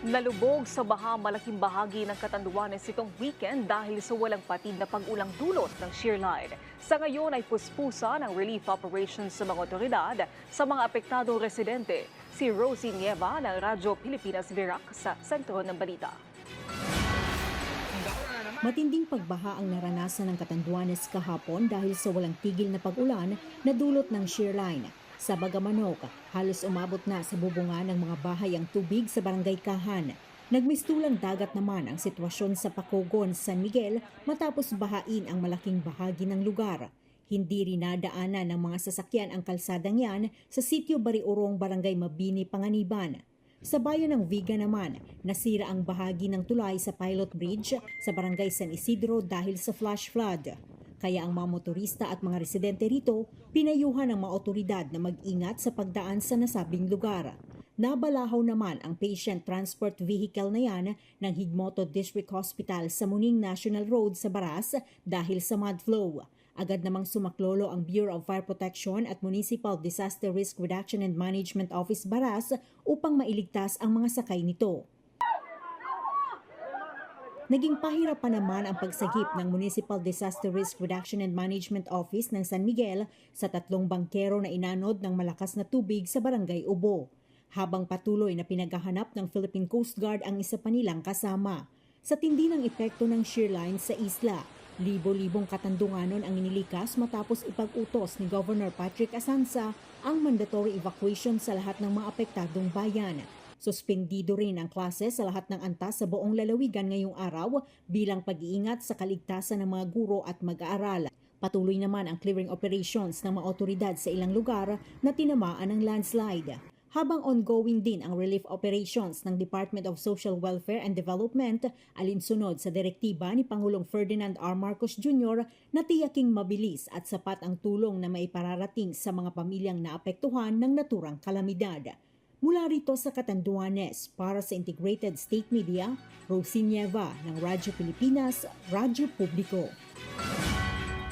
Nalubog sa baha malaking bahagi ng Catanduanes itong weekend dahil sa walang patid na pag-ulang dulot ng shear line. Sa ngayon ay puspusa ng relief operations sa mga otoridad sa mga apektadong residente. Si Rosie Nieva ng Radyo Pilipinas Virac sa sentro ng balita. Matinding pagbaha ang naranasan ng Catanduanes kahapon dahil sa walang tigil na pag-ulan na dulot ng shear line. Sa Bagamanok, halos umabot na sa bubungan ng mga bahay ang tubig sa Barangay Kahan. Nagmistulang dagat naman ang sitwasyon sa Pacogon, San Miguel matapos bahain ang malaking bahagi ng lugar. Hindi rin nadaanan ng mga sasakyan ang kalsadang yan sa Sitio Bariorong, Barangay Mabini, Panganiban. Sa bayan ng Viga naman, nasira ang bahagi ng tulay sa Pilot Bridge sa Barangay San Isidro dahil sa flash flood. Kaya ang mga motorista at mga residente rito pinayuhan ng mga otoridad na mag-ingat sa pagdaan sa nasabing lugar. Nabalahaw naman ang patient transport vehicle na yan ng Higmoto District Hospital sa Muning National Road sa Baras dahil sa mud flow. Agad namang sumaklolo ang Bureau of Fire Protection at Municipal Disaster Risk Reduction and Management Office Baras upang mailigtas ang mga sakay nito. Naging pahirap pa naman ang pagsagip ng Municipal Disaster Risk Reduction and Management Office ng San Miguel sa 3 bangkero na inanod ng malakas na tubig sa Barangay Ubo. Habang patuloy na pinaghahanap ng Philippine Coast Guard ang isa pa nilang kasama. Sa tindi ng epekto ng shear line sa isla, libo-libong Katandunganon ang inilikas matapos ipag-utos ni Governor Patrick Asanza ang mandatory evacuation sa lahat ng mga apektadong bayan. Suspendido rin ang klase sa lahat ng antas sa buong lalawigan ngayong araw bilang pag-iingat sa kaligtasan ng mga guro at mag-aaral. Patuloy naman ang clearing operations ng mga otoridad sa ilang lugar na tinamaan ng landslide. Habang ongoing din ang relief operations ng Department of Social Welfare and Development alinsunod sa direktiba ni Pangulong Ferdinand R. Marcos Jr. na tiyaking mabilis at sapat ang tulong na maipararating sa mga pamilyang naapektuhan ng naturang kalamidad. Mula rito sa Catanduanes, para sa Integrated State Media, Rosie Nieva ng Radyo Pilipinas, Radyo Publiko.